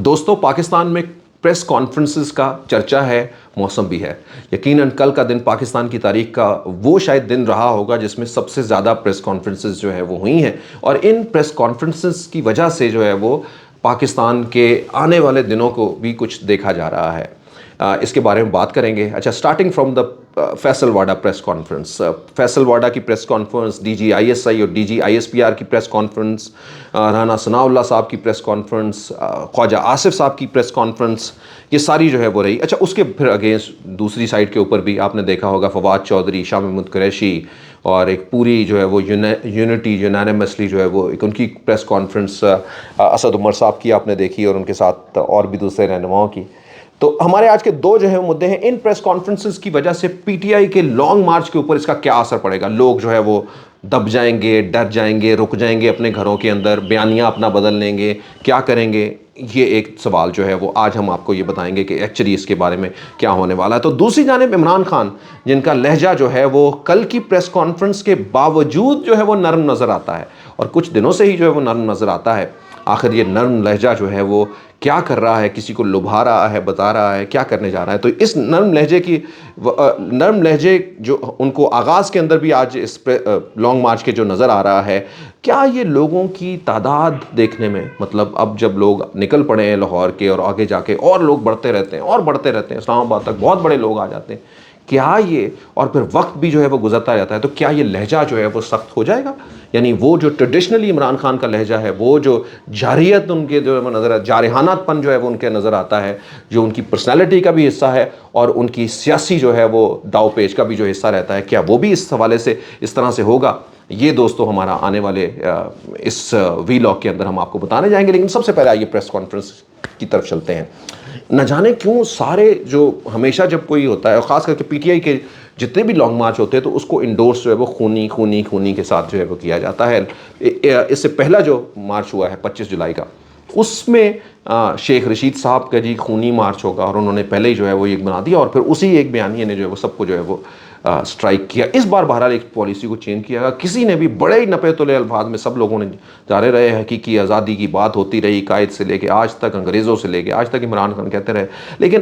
دوستوں پاکستان میں press conferences کا چرچا ہے، موسم بھی ہے۔ یقیناً کل کا دن پاکستان کی تاریخ کا وہ شاید دن رہا ہوگا جس میں سب سے زیادہ پریس کانفرنسز جو ہے وہ ہوئی ہیں، اور ان پریس کانفرنسز کی وجہ سے جو ہے وہ پاکستان کے آنے والے دنوں کو بھی کچھ دیکھا جا رہا ہے۔ اس کے بارے میں بات کریں گے۔ اچھا، starting from the Faisal Vawda press conference, Faisal Vawda کی press conference, D G I S I اور D G I S P R کی press conference, Rana Sanaullah صاحب کی پریس کانفرنس، خواجہ آصف صاحب کی پریس کانفرنس، یہ ساری جو ہے وہ رہی۔ اچھا، اس کے پھر اگینسٹ دوسری سائڈ کے اوپر بھی آپ نے دیکھا ہوگا فواد چودھری، شاہ محمود قریشی، اور ایک پوری جو ہے وہ یونٹی یونانیمسلی جو ہے وہ ایک ان کی پریس کانفرنس اسد عمر صاحب کی آپ نے دیکھی، اور ان کے ساتھ اور بھی دوسرے رہنماؤں کی۔ تو ہمارے آج کے دو جو ہے مدعے ہیں، ان پریس کانفرنسز کی وجہ سے پی ٹی آئی کے لانگ مارچ کے اوپر اس کا کیا اثر پڑے گا۔ لوگ جو ہے وہ دب جائیں گے، ڈر جائیں گے، رک جائیں گے اپنے گھروں کے اندر، بیانیہ اپنا بدل لیں گے، کیا کریں گے؟ یہ ایک سوال جو ہے وہ آج ہم آپ کو یہ بتائیں گے کہ ایکچولی اس کے بارے میں کیا ہونے والا ہے۔ تو دوسری جانب عمران خان، جن کا لہجہ جو ہے وہ کل کی پریس کانفرنس کے باوجود جو ہے وہ نرم نظر آتا ہے، اور کچھ دنوں سے ہی جو ہے وہ نرم نظر آتا ہے۔ آخر یہ نرم لہجہ جو ہے وہ کیا کر رہا ہے؟ کسی کو لبھا رہا ہے، بتا رہا ہے، کیا کرنے جا رہا ہے؟ تو اس نرم لہجے جو ان کو آغاز کے اندر بھی آج اس لانگ مارچ کے جو نظر آ رہا ہے، کیا یہ لوگوں کی تعداد دیکھنے میں، مطلب اب جب لوگ نکل پڑے ہیں لاہور کے اور آگے جا کے اور لوگ بڑھتے رہتے ہیں اور بڑھتے رہتے ہیں، اسلام آباد تک بہت بڑے لوگ آ جاتے ہیں، کیا یہ، اور پھر وقت بھی جو ہے وہ گزرتا جاتا ہے، تو کیا یہ لہجہ جو ہے وہ سخت ہو جائے گا؟ یعنی وہ جو ٹریڈیشنلی عمران خان کا لہجہ ہے، وہ جو جارحیت ان کے جو نظر، جارحانت پن جو ہے وہ ان کے نظر آتا ہے، جو ان کی پرسنالٹی کا بھی حصہ ہے اور ان کی سیاسی جو ہے وہ داؤ پیچ کا بھی جو حصہ رہتا ہے، کیا وہ بھی اس حوالے سے اس طرح سے ہوگا؟ یہ دوستو ہمارا آنے والے اس وی لاگ کے اندر ہم آپ کو بتانے جائیں گے، لیکن سب سے پہلے آئیے پریس کانفرنس کی طرف چلتے ہیں۔ نہ جانے کیوں سارے جو ہمیشہ جب کوئی ہوتا ہے، اور خاص کر کے پی ٹی آئی کے جتنے بھی لانگ مارچ ہوتے ہیں، تو اس کو انڈورس جو ہے وہ خونی کے ساتھ جو ہے وہ کیا جاتا ہے۔ اس سے پہلا جو مارچ ہوا ہے 25 جولائی کا، اس میں شیخ رشید صاحب کا جی خونی مارچ ہوگا، اور انہوں نے پہلے ہی جو ہے وہ ایک بنا دیا، اور پھر اسی ایک بیانیے نے جو ہے وہ سب کو جو ہے وہ سٹرائک کیا۔ اس بار بہرحال ایک پالیسی کو چینج کیا گیا، کسی نے بھی بڑے ہی نپے تلے الفاظ میں سب لوگوں نے جارے رہے، حقیقی آزادی کی بات ہوتی رہی، قائد سے لے کے آج تک، انگریزوں سے لے کے آج تک عمران خان کہتے رہے، لیکن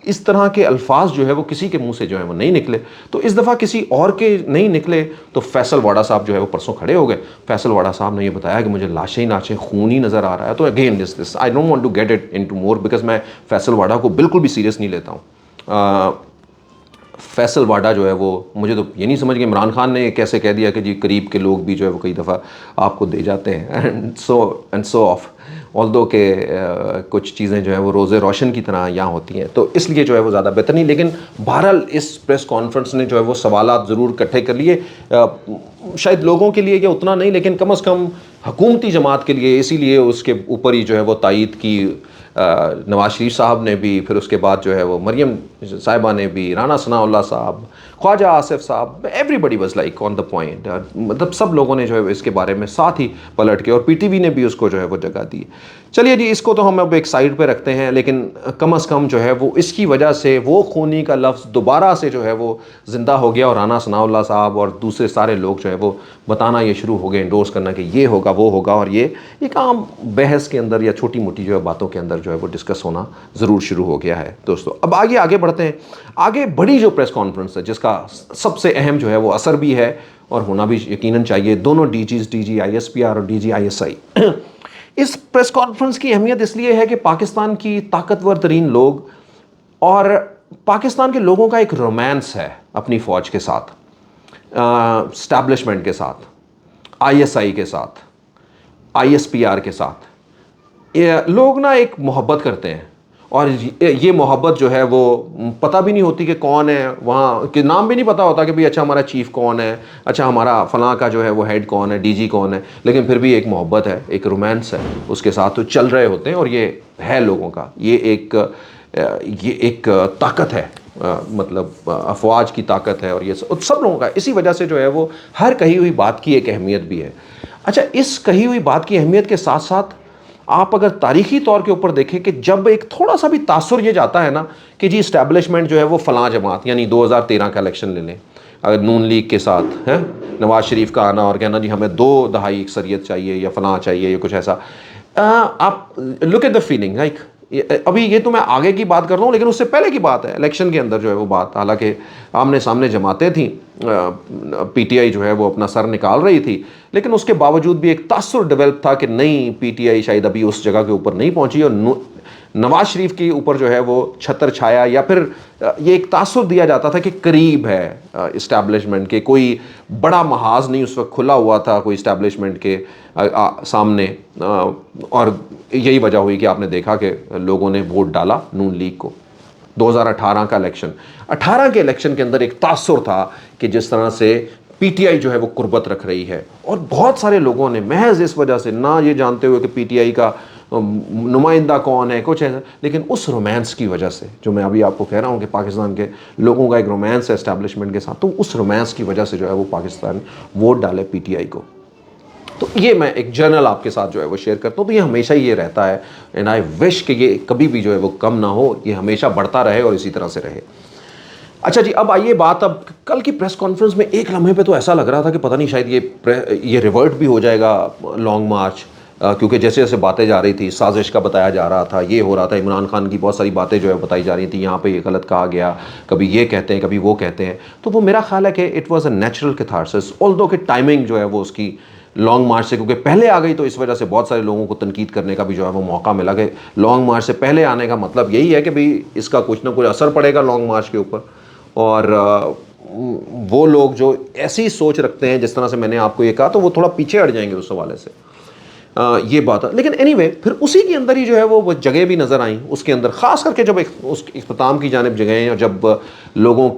اس طرح کے الفاظ جو ہے وہ کسی کے منہ سے جو ہے وہ نہیں نکلے۔ تو اس دفعہ کسی اور کے نہیں نکلے، تو فیصل واڈا صاحب جو ہے وہ پرسوں کھڑے ہو گئے۔ فیصل واڈا صاحب نے یہ بتایا کہ مجھے لاشیں ہی لاشیں، خون ہی نظر آ رہا ہے۔ تو again this I don't want to get it into more, because میں فیصل واڈا کو بالکل بھی سیریس نہیں لیتا ہوں۔ فیصل واڈا جو ہے وہ، مجھے تو یہ نہیں سمجھ کہ عمران خان نے کیسے کہہ دیا کہ جی قریب کے لوگ بھی جو ہے وہ کئی دفعہ آپ کو دے جاتے ہیں، اینڈ سو آف، آلدو کہ کچھ چیزیں جو ہے وہ روزے روشن کی طرح یہاں ہوتی ہیں، تو اس لیے جو ہے وہ زیادہ بہتر نہیں۔ لیکن بہرحال اس پریس کانفرنس نے جو ہے وہ سوالات ضرور اکٹھے کر لیے، شاید لوگوں کے لیے یہ اتنا نہیں، لیکن کم از کم حکومتی جماعت کے لیے، اسی لیے اس کے اوپر ہی جو ہے وہ تائید کی نواز شریف صاحب نے بھی، پھر اس کے بعد جو ہے وہ مریم صاحبہ نے بھی، رانا ثناء اللہ صاحب، خواجہ آصف صاحب، everybody was like on the point, مطلب سب لوگوں نے جو ہے اس کے بارے میں ساتھ ہی پلٹ کے، اور پی ٹی وی نے بھی اس کو جو ہے وہ جگہ دی۔ چلیے جی، اس کو تو ہم اب ایک سائڈ پہ رکھتے ہیں، لیکن کم از کم جو ہے وہ اس کی وجہ سے وہ خونی کا لفظ دوبارہ سے جو ہے وہ زندہ ہو گیا، اور رانا ثناء اللہ صاحب اور دوسرے سارے لوگ جو ہے وہ بتانا یہ شروع ہو گئے، انڈورس کرنا کہ یہ ہوگا وہ ہوگا، اور یہ ایک عام بحث کے اندر یا چھوٹی موٹی جو ہے باتوں کے اندر جو ہے وہ ڈسکس ہونا ضرور شروع ہو گیا ہے۔ دوستو اب آگے بڑھتے ہیں۔ آگے بڑی جو پریس کانفرنس ہے، جس کا سب سے اہم جو ہے وہ اثر بھی ہے اور ہونا بھی یقیناً چاہیے، دونوں D Gs, D G I S P R اور D G I S I, اس پریس کانفرنس کی اہمیت اس لیے ہے کہ پاکستان کی طاقتور ترین لوگ اور پاکستان کے لوگوں کا ایک رومانس ہے اپنی فوج کے ساتھ، اسٹیبلشمنٹ کے ساتھ، آئی ایس آئی کے ساتھ، آئی ایس پی آر کے ساتھ، لوگ نا ایک محبت کرتے ہیں، اور یہ محبت جو ہے وہ پتہ بھی نہیں ہوتی کہ کون ہے وہاں، کہ نام بھی نہیں پتہ ہوتا کہ بھئی اچھا ہمارا چیف کون ہے، اچھا ہمارا فلاں کا جو ہے وہ ہیڈ کون ہے، ڈی جی کون ہے، لیکن پھر بھی ایک محبت ہے، ایک رومانس ہے اس کے ساتھ، تو چل رہے ہوتے ہیں، اور یہ ہے لوگوں کا، یہ ایک طاقت ہے، مطلب افواج کی طاقت ہے، اور یہ سب لوگوں کا، اسی وجہ سے جو ہے وہ ہر کہی ہوئی بات کی ایک اہمیت بھی ہے۔ اچھا، اس کہی ہوئی بات کی اہمیت کے ساتھ ساتھ آپ اگر تاریخی طور کے اوپر دیکھیں کہ جب ایک تھوڑا سا بھی تاثر یہ جاتا ہے نا کہ جی اسٹیبلشمنٹ جو ہے وہ فلاں جماعت، یعنی 2013 کا الیکشن لے لیں، اگر نون لیگ کے ساتھ ہے نواز شریف کا آنا اور کہنا جی ہمیں 2 دہائی اکثریت چاہیے یا فلاں چاہیے یا کچھ ایسا، آپ look at the feeling like ابھی یہ تو میں آگے کی بات کر رہا ہوں لیکن اس سے پہلے کی بات ہے الیکشن کے اندر جو ہے وہ بات، حالانکہ آمنے سامنے جماعتیں تھیں، پی ٹی آئی جو ہے وہ اپنا سر نکال رہی تھی، لیکن اس کے باوجود بھی ایک تاثر ڈیولپ تھا کہ نہیں پی ٹی آئی شاید ابھی اس جگہ کے اوپر نہیں پہنچی، اور نواز شریف کے اوپر جو ہے وہ چھتر چھایا یا پھر یہ ایک تاثر دیا جاتا تھا کہ قریب ہے اسٹیبلشمنٹ کے، کوئی بڑا محاذ نہیں اس وقت کھلا ہوا تھا کوئی اسٹیبلشمنٹ کے سامنے، اور یہی وجہ ہوئی کہ آپ نے دیکھا کہ لوگوں نے ووٹ ڈالا نون لیگ کو۔ 2018 کا الیکشن، 18 کے الیکشن کے اندر ایک تاثر تھا کہ جس طرح سے پی ٹی آئی جو ہے وہ قربت رکھ رہی ہے، اور بہت سارے لوگوں نے محض اس وجہ سے، نہ یہ جانتے ہوئے کہ پی ٹی آئی کا نمائندہ کون ہے کچھ ایسا، لیکن اس رومانس کی وجہ سے، جو میں ابھی آپ کو کہہ رہا ہوں کہ پاکستان کے لوگوں کا ایک رومانس ہے اسٹیبلشمنٹ کے ساتھ، تو اس رومانس کی وجہ سے جو ہے وہ پاکستان ووٹ ڈالے پی ٹی آئی کو۔ تو یہ میں ایک جرنل آپ کے ساتھ جو ہے وہ شیئر کرتا ہوں، تو یہ ہمیشہ یہ رہتا ہے، اینڈ آئی وش کہ یہ کبھی بھی جو ہے وہ کم نہ ہو، یہ ہمیشہ بڑھتا رہے اور اسی طرح سے رہے۔ اچھا جی، اب آئیے بات، اب کل کی پریس کانفرنس میں ایک لمحے پہ تو ایسا لگ رہا تھا کہ پتہ نہیں شاید یہ ریورٹ بھی ہو جائے گا لانگ مارچ، کیونکہ جیسے جیسے باتیں جا رہی تھی، سازش کا بتایا جا رہا تھا، یہ ہو رہا تھا، عمران خان کی بہت ساری باتیں جو ہے بتائی جا رہی تھیں، یہاں پہ یہ غلط کہا گیا، کبھی یہ کہتے ہیں کبھی وہ کہتے ہیں، تو وہ میرا خیال ہے کہ it was a natural catharsis, although کہ ٹائمنگ جو ہے وہ اس کی لانگ مارچ سے کیونکہ پہلے آ گئی، تو اس وجہ سے بہت سارے لوگوں کو تنقید کرنے کا بھی جو ہے وہ موقع ملا کہ لانگ مارچ سے پہلے آنے کا مطلب یہی ہے کہ بھئی اس کا کچھ نہ کچھ اثر پڑے گا لانگ مارچ کے اوپر، اور وہ لوگ جو ایسی سوچ رکھتے ہیں جس طرح سے میں نے آپ کو یہ کہا، تو وہ تھوڑا پیچھے ہٹ جائیں گے اس حوالے سے، یہ بات ہے۔ لیکن اینی وے، پھر اسی کے اندر ہی جو ہے وہ جگہ بھی نظر آئیں اس کے اندر، خاص کر کے جب اس اختتام کی جانب جگہیں، اور جب لوگوں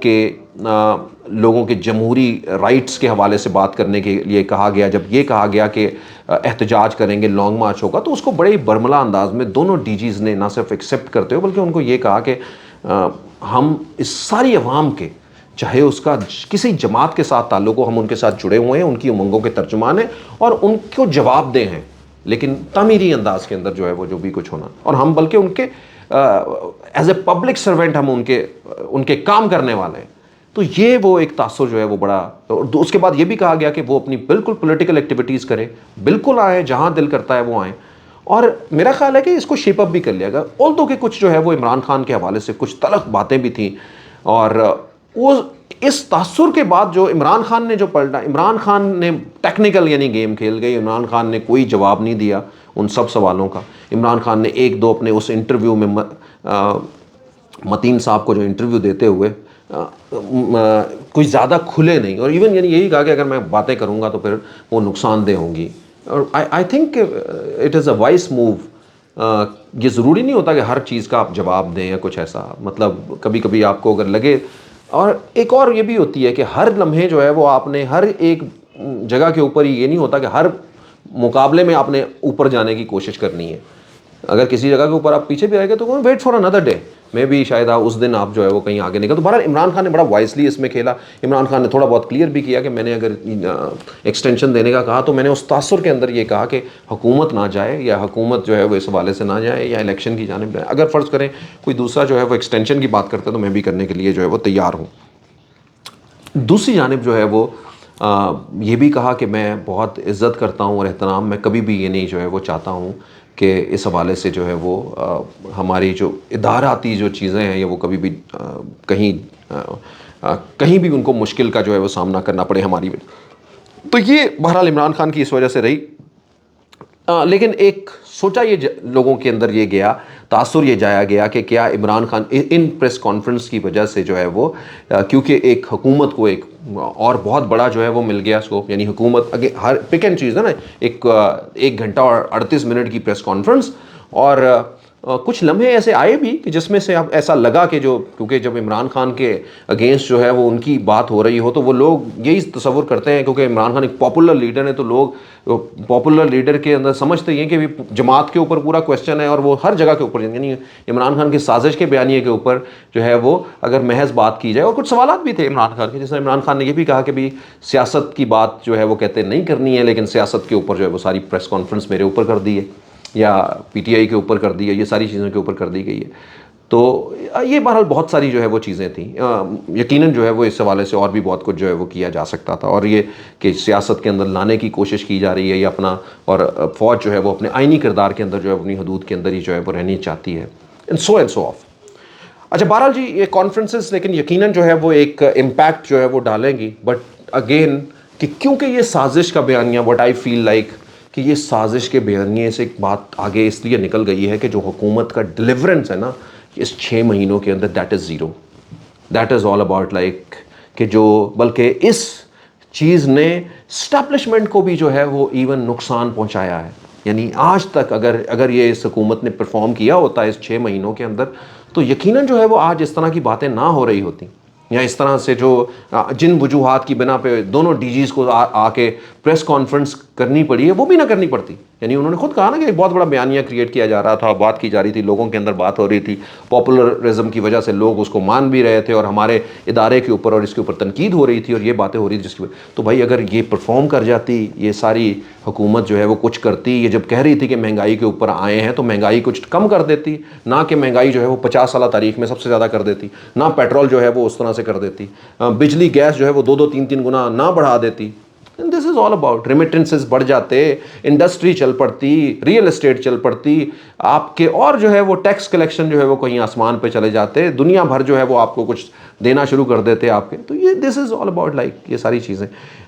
کے جمہوری رائٹس کے حوالے سے بات کرنے کے لیے کہا گیا، جب یہ کہا گیا کہ احتجاج کریں گے، لانگ مارچ ہوگا، تو اس کو بڑے برملا انداز میں دونوں ڈی جیز نے نہ صرف ایکسیپٹ کرتے ہو بلکہ ان کو یہ کہا کہ ہم اس ساری عوام کے، چاہے اس کا کسی جماعت کے ساتھ تعلق ہو، ہم ان کے ساتھ جڑے ہوئے ہیں، ان کی امنگوں کے ترجمان ہیں اور ان کو جواب دہ ہیں، لیکن تعمیری انداز کے اندر جو ہے وہ جو بھی کچھ ہونا، اور ہم بلکہ ان کے ایز اے پبلک سرونٹ ہم ان کے کام کرنے والے ہیں۔ تو یہ وہ ایک تاثر جو ہے وہ بڑا، اور اس کے بعد یہ بھی کہا گیا کہ وہ اپنی بالکل پولیٹیکل ایکٹیویٹیز کریں، بالکل آئیں، جہاں دل کرتا ہے وہ آئیں، اور میرا خیال ہے کہ اس کو شیپ اپ بھی کر لیا گیا، آلدو کہ کچھ جو ہے وہ عمران خان کے حوالے سے کچھ تلخ باتیں بھی تھیں، اور وہ اس تاثر کے بعد جو عمران خان نے جو پلٹا، عمران خان نے ٹیکنیکل یعنی گیم کھیل گئی، عمران خان نے کوئی جواب نہیں دیا ان سب سوالوں کا، عمران خان نے ایک دو اپنے اس انٹرویو میں متین صاحب کو جو انٹرویو دیتے ہوئے کچھ زیادہ کھلے نہیں، اور ایون یعنی یہی کہا کہ اگر میں باتیں کروں گا تو پھر وہ نقصان دہ ہوں گی، اور I think it is a wise move. یہ ضروری نہیں ہوتا کہ ہر چیز کا آپ جواب دیں یا کچھ ایسا، مطلب کبھی کبھی آپ کو اگر لگے، اور ایک اور یہ بھی ہوتی ہے کہ ہر لمحے جو ہے وہ آپ نے ہر ایک جگہ کے اوپر ہی، یہ نہیں ہوتا کہ ہر مقابلے میں آپ نے اوپر جانے کی کوشش کرنی ہے، اگر کسی جگہ کے اوپر آپ پیچھے بھی آئے گے تو ویٹ فار اندر ڈے، میں بھی شاید اس دن آپ جو ہے وہ کہیں آگے نکل۔ تو بہرحال عمران خان نے بڑا وائسلی اس میں کھیلا، عمران خان نے تھوڑا بہت کلیئر بھی کیا کہ میں نے اگر ایکسٹینشن دینے کا کہا تو میں نے اس تاثر کے اندر یہ کہا کہ حکومت نہ جائے، یا حکومت جو ہے وہ اس حوالے سے نہ جائے، یا الیکشن کی جانب جائے، اگر فرض کریں کوئی دوسرا جو ہے وہ ایکسٹینشن کی بات کرتا ہے تو میں بھی کرنے کے لیے جو ہے وہ تیار ہوں۔ دوسری جانب جو ہے وہ یہ بھی کہا کہ میں بہت عزت کرتا ہوں اور احترام، میں کبھی بھی یہ نہیں جو ہے وہ چاہتا ہوں کہ اس حوالے سے جو ہے وہ ہماری جو اداراتی جو چیزیں ہیں، یا وہ کبھی بھی کہیں بھی ان کو مشکل کا جو ہے وہ سامنا کرنا پڑے ہماری۔ تو یہ بہرحال عمران خان کی اس وجہ سے رہی، لیکن ایک سوچا یہ لوگوں کے اندر یہ گیا، تاثر یہ جایا گیا کہ کیا عمران خان ان پریس کانفرنس کی وجہ سے جو ہے وہ، کیونکہ ایک حکومت کو ایک اور بہت بڑا جو ہے وہ مل گیا اسکوپ، یعنی حکومت ہر پک اینڈ چیز ہے نا، ایک گھنٹہ اور 38 منٹ کی پریس کانفرنس، اور کچھ لمحے ایسے آئے بھی کہ جس میں سے اب ایسا لگا کہ کیونکہ جب عمران خان کے اگینسٹ جو ہے وہ ان کی بات ہو رہی ہو تو وہ لوگ یہی تصور کرتے ہیں، کیونکہ عمران خان ایک پاپولر لیڈر ہے، تو لوگ پاپولر لیڈر کے اندر سمجھتے ہیں کہ جماعت کے اوپر پورا کویسچن ہے، اور وہ ہر جگہ کے اوپر، یعنی عمران خان کی سازش کے بیانیے کے اوپر جو ہے وہ اگر محض بات کی جائے، اور کچھ سوالات بھی تھے عمران خان کے، جس میں عمران خان نے یہ بھی کہا کہ بھی سیاست کی بات جو ہے وہ کہتے نہیں کرنی ہے، لیکن سیاست کے اوپر جو ہے وہ ساری پریس کانفرنس میرے اوپر کر دی ہے، یا پی ٹی آئی کے اوپر کر دی ہے، یہ ساری چیزوں کے اوپر کر دی گئی ہے۔ تو یہ بہرحال بہت ساری جو ہے وہ چیزیں تھیں. یقیناً جو ہے وہ اس حوالے سے اور بھی بہت کچھ جو ہے وہ کیا جا سکتا تھا، اور یہ کہ سیاست کے اندر لانے کی کوشش کی جا رہی ہے یا اپنا، اور فوج جو ہے وہ اپنے آئینی کردار کے اندر جو ہے اپنی حدود کے اندر ہی جو ہے وہ رہنی چاہتی ہے، اینڈ سو آف. اچھا بہرحال جی یہ کانفرنسز لیکن یقیناً جو ہے وہ ایک امپیکٹ جو ہے وہ ڈالیں گی، بٹ اگین کہ کیونکہ یہ سازش کا بیانیہ، وٹ آئی فیل لائک کہ یہ سازش کے بیانیے سے ایک بات آگے اس لیے نکل گئی ہے کہ جو حکومت کا ڈیلیورنس ہے نا اس 6 مہینوں کے اندر، that is zero. That is all about like کہ جو بلکہ اس چیز نے اسٹیبلشمنٹ کو بھی جو ہے وہ ایون نقصان پہنچایا ہے. یعنی آج تک اگر یہ اس حکومت نے پرفارم کیا ہوتا ہے اس 6 مہینوں کے اندر تو یقیناً جو ہے وہ آج اس طرح کی باتیں نہ ہو رہی ہوتی، یا اس طرح سے جو جن وجوہات کی بنا پہ دونوں ڈی جیز کو آ کے پریس کانفرنس کرنی پڑی ہے وہ بھی نہ کرنی پڑتی. یعنی انہوں نے خود کہا نا کہ ایک بہت بڑا بیانیہ کریٹ کیا جا رہا تھا، بات کی جا رہی تھی، لوگوں کے اندر بات ہو رہی تھی، پاپولرزم کی وجہ سے لوگ اس کو مان بھی رہے تھے، اور ہمارے ادارے کے اوپر اور اس کے اوپر تنقید ہو رہی تھی، اور یہ باتیں ہو رہی تھی جس کی تو بھائی اگر یہ پرفارم کر جاتی، یہ ساری حکومت جو ہے وہ کچھ کرتی، یہ جب کہہ رہی تھی کہ مہنگائی کے اوپر آئے ہیں تو مہنگائی کچھ کم کر دیتی، نہ کہ مہنگائی جو ہے وہ 50 سالہ تاریخ میں سب سے زیادہ کر دیتی، نہ پیٹرول جو ہے وہ اس طرح سے کر دیتی، بجلی گیس جو ہے وہ 2 3 گنا نہ بڑھا دیتی. دس از آل اباؤٹ ریمیٹنسز بڑھ جاتے، انڈسٹری چل پڑتی، ریئل اسٹیٹ چل پڑتی آپ کے، اور جو ہے وہ ٹیکس کلیکشن جو ہے وہ کہیں آسمان پہ چلے جاتے، دنیا بھر جو ہے وہ آپ کو کچھ دینا شروع کر دیتے آپ کے. تو یہ دس از آل اباؤٹ لائک یہ ساری چیزیں،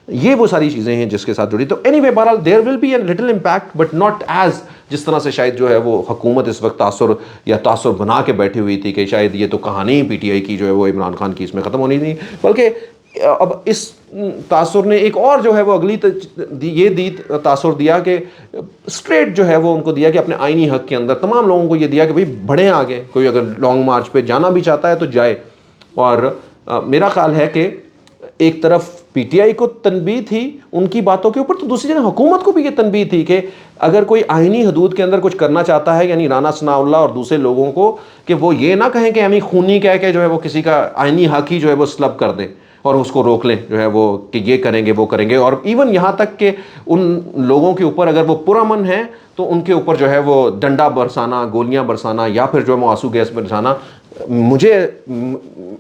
یہ وہ ساری چیزیں ہیں جس کے ساتھ جڑی. تو اینی وے بہرحال there will be a little impact but not as جس طرح سے شاید جو ہے وہ حکومت اس وقت تاثر بنا کے بیٹھی ہوئی تھی کہ شاید یہ تو کہانی پی ٹی آئی کی جو ہے وہ عمران خان کی اس میں ختم ہونی نہیں، بلکہ اب اس تاثر نے ایک اور جو ہے وہ اگلی تاثر دیا کہ اسٹریٹ جو ہے وہ ان کو دیا کہ اپنے آئینی حق کے اندر تمام لوگوں کو یہ دیا کہ بھئی بڑھیں آگے، کوئی اگر لانگ مارچ پہ جانا بھی چاہتا ہے تو جائے. اور میرا خیال ہے کہ ایک طرف پی ٹی آئی کو تنبیہ تھی ان کی باتوں کے اوپر، تو دوسری جگہ حکومت کو بھی یہ تنبیہ تھی کہ اگر کوئی آئینی حدود کے اندر کچھ کرنا چاہتا ہے، یعنی رانا ثناء اللہ اور دوسرے لوگوں کو، کہ وہ یہ نہ کہیں کہ ہمیں خونی کہہ کے جو ہے وہ کسی کا آئینی حق ہی جو ہے وہ سلب کر دیں اور اس کو روک لیں جو ہے وہ کہ یہ کریں گے وہ کریں گے. اور ایون یہاں تک کہ ان لوگوں کے اوپر اگر وہ پرامن ہیں تو ان کے اوپر جو ہے وہ ڈنڈا برسانا، گولیاں برسانا، یا پھر جو ہے وہ آنسو گیس برسانا. مجھے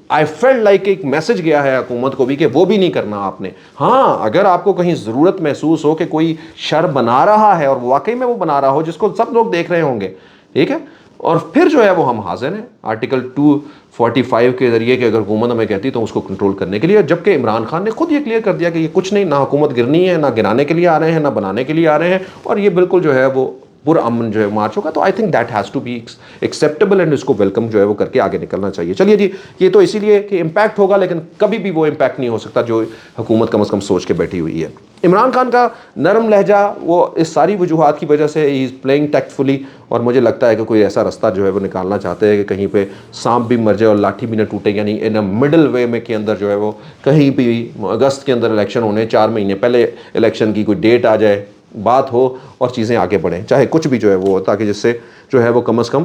آئی فیل لائک ایک میسج گیا ہے حکومت کو بھی کہ وہ بھی نہیں کرنا آپ نے. ہاں اگر آپ کو کہیں ضرورت محسوس ہو کہ کوئی شر بنا رہا ہے اور واقعی میں وہ بنا رہا ہو جس کو سب لوگ دیکھ رہے ہوں گے، ٹھیک ہے، اور پھر جو ہے وہ ہم حاضر ہیں آرٹیکل 245 کے ذریعے کہ اگر حکومت ہمیں کہتی تو اس کو کنٹرول کرنے کے لیے. جبکہ عمران خان نے خود یہ کلیئر کر دیا کہ یہ کچھ نہیں، نہ حکومت گرنی ہے، نہ گرانے کے لیے آ رہے ہیں، نہ بنانے کے لیے آ رہے ہیں، اور یہ بالکل جو ہے وہ پرامن جو ہے مارچ ہوگا. تو I think that has to be acceptable and اس کو ویلکم جو ہے وہ کر کے آگے نکلنا چاہیے. چلیے جی، یہ تو اسی لیے کہ امپیکٹ ہوگا، لیکن کبھی بھی وہ امپیکٹ نہیں ہو سکتا جو حکومت کم از کم سوچ کے بیٹھی ہوئی ہے. عمران خان کا نرم لہجہ وہ اس ساری وجوہات کی وجہ سے ہی از پلینگ ٹیکٹفلی، اور مجھے لگتا ہے کہ کوئی ایسا راستہ جو ہے وہ نکالنا چاہتے ہیں کہ کہیں پہ سانپ بھی مر جائے اور لاٹھی بھی نہ ٹوٹے، یعنی ان اے مڈل وے میں کے اندر جو ہے وہ کہیں بھی اگست کے اندر الیکشن ہونے، 4 مہینے پہلے الیکشن کی کوئی ڈیٹ آ جائے، بات ہو اور چیزیں آگے بڑھیں، چاہے کچھ بھی جو ہے وہ، تاکہ جس سے جو ہے وہ کم از کم.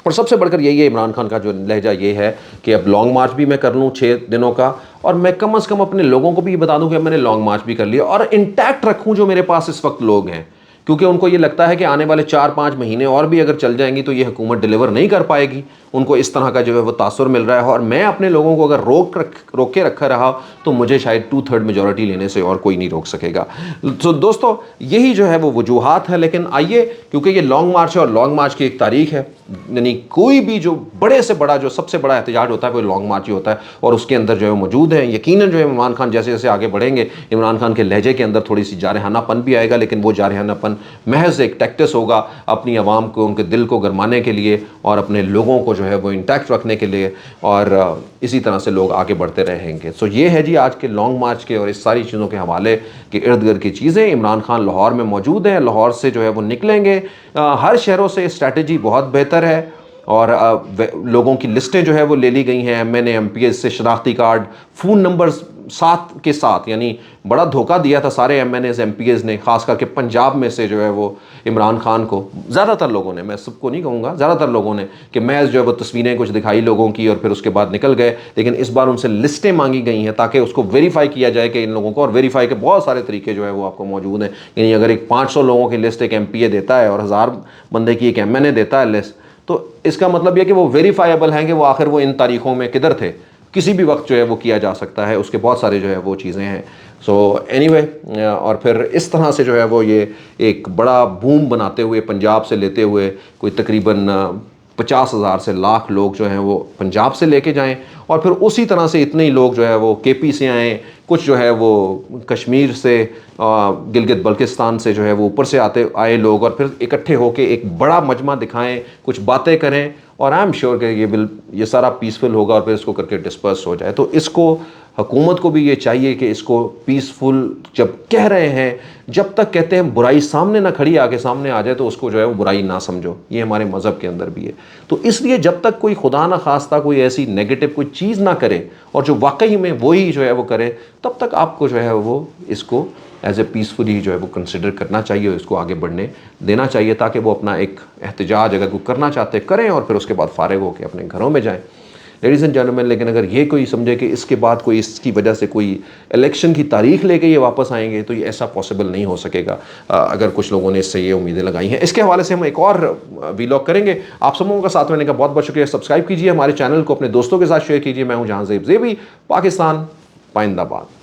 اور سب سے بڑھ کر یہی ہے عمران خان کا جو لہجہ یہ ہے کہ اب لانگ مارچ بھی میں کر لوں 6 دنوں کا، اور میں کم از کم اپنے لوگوں کو بھی یہ بتا دوں کہ میں نے لانگ مارچ بھی کر لیا، اور انٹیکٹ رکھوں جو میرے پاس اس وقت لوگ ہیں، کیونکہ ان کو یہ لگتا ہے کہ آنے والے 4-5 مہینے اور بھی اگر چل جائیں گی تو یہ حکومت ڈیلیور نہیں کر پائے گی. ان کو اس طرح کا جو ہے وہ تاثر مل رہا ہے، اور میں اپنے لوگوں کو اگر روک کے رکھا رہا تو مجھے شاید 2/3 میجورٹی لینے سے اور کوئی نہیں روک سکے گا. تو دوستو یہی جو ہے وہ وجوہات ہے. لیکن آئیے، کیونکہ یہ لانگ مارچ ہے اور لانگ مارچ کی ایک تاریخ ہے، یعنی کوئی بھی جو بڑے سے بڑا جو سب سے بڑا احتجاج ہوتا ہے وہ لانگ مارچ ہی ہوتا ہے، اور اس کے اندر جو ہے موجود ہیں. یقیناً جو ہے عمران خان جیسے جیسے آگے بڑھیں گے، عمران خان کے لہجے کے اندر تھوڑی سی جارحانہ پن بھی آئے گا، لیکن وہ جارحانہ پن محض ایک ٹیکٹس ہوگا اپنی عوام کو، ان کے دل کو گرمانے کے لیے اور اپنے لوگوں کو جو ہے وہ انٹیکٹ رکھنے کے لیے، اور اسی طرح سے لوگ آگے بڑھتے رہیں گے. سو یہ ہے جی آج کے لانگ مارچ کے اور اس ساری چیزوں کے حوالے کے ارد گرد کی چیزیں. عمران خان لاہور میں موجود ہیں، لاہور سے جو ہے وہ نکلیں گے. ہر شہروں سے اسٹریٹجی بہت بہتر ہے، اور لوگوں کی لسٹیں جو ہے وہ لے لی گئی ہیں، M N A M P S سے شناختی کارڈ، فون نمبرز ساتھ کے ساتھ. یعنی بڑا دھوکہ دیا تھا سارے M N A's M P A's نے، خاص کر کے پنجاب میں سے جو ہے وہ عمران خان کو زیادہ تر لوگوں نے، میں سب کو نہیں کہوں گا، زیادہ تر لوگوں نے، کہ محض جو ہے وہ تصویریں کچھ دکھائی لوگوں کی اور پھر اس کے بعد نکل گئے. لیکن اس بار ان سے لسٹیں مانگی گئی ہیں تاکہ اس کو ویریفائی کیا جائے کہ ان لوگوں کو، اور ویریفائی کے بہت سارے طریقے جو ہے وہ آپ کو موجود ہیں. یعنی اگر ایک 500 لوگوں کی لسٹ ایک ایم پی اے دیتا ہے اور 1000 بندے کی ایک ایم این اے دیتا ہے لسٹ، تو اس کا مطلب یہ کہ وہ ویریفائیبل ہیں کہ وہ آخر وہ ان تاریخوں میں کدھر تھے، کسی بھی وقت جو ہے وہ کیا جا سکتا ہے، اس کے بہت سارے جو ہے وہ چیزیں ہیں. سو اینی وے، اور پھر اس طرح سے جو ہے وہ یہ ایک بڑا بوم بناتے ہوئے پنجاب سے لیتے ہوئے کوئی تقریباً 50,000 سے لاکھ لوگ جو ہیں وہ پنجاب سے لے کے جائیں، اور پھر اسی طرح سے اتنے ہی لوگ جو ہے وہ کے پی سے آئیں، کچھ جو ہے وہ کشمیر سے، گلگت بلتستان سے جو ہے وہ اوپر سے آئے لوگ، اور پھر اکٹھے ہو کے ایک بڑا مجمع دکھائیں، کچھ باتیں کریں، اور آئی ایم شیور کہ یہ سارا پیسفل ہوگا، اور پھر اس کو کر کے ڈسپرس ہو جائے. تو اس کو حکومت کو بھی یہ چاہیے کہ اس کو پیسفل جب کہہ رہے ہیں، جب تک کہتے ہیں برائی سامنے نہ کھڑی آ کے سامنے آ جائے تو اس کو جو ہے وہ برائی نہ سمجھو. یہ ہمارے مذہب کے اندر بھی ہے. تو اس لیے جب تک کوئی خدا نہ خواستہ کوئی ایسی نیگیٹو کوئی چیز نہ کرے، اور جو واقعی میں وہی جو ہے وہ کرے، تب تک آپ کو جو ہے وہ اس کو ایز اے پیسفلی جو ہے وہ کنسیڈر کرنا چاہیے، اور اس کو آگے بڑھنے دینا چاہیے، تاکہ وہ اپنا ایک احتجاج اگر کوئی کرنا چاہتے کریں، اور پھر اس کے بعد فارغ ہو کے اپنے گھروں میں جائیں. لیڈیز اینڈ جینٹلمین، لیکن اگر یہ کوئی سمجھے کہ اس کے بعد کوئی اس کی وجہ سے کوئی الیکشن کی تاریخ لے کے یہ واپس آئیں گے، تو یہ ایسا پاسبل نہیں ہو سکے گا، اگر کچھ لوگوں نے اس سے یہ امیدیں لگائی ہیں. اس کے حوالے سے ہم ایک اور ویلاگ کریں گے. آپ سب لوگوں کا ساتھ رہنے کا بہت بہت شکریہ. سبسکرائب کیجیے ہمارے چینل کو، اپنے دوستوں کے ساتھ شیئر کیجیے. میں ہوں جہاں زیب زیبی، پاکستان پائندہ باد.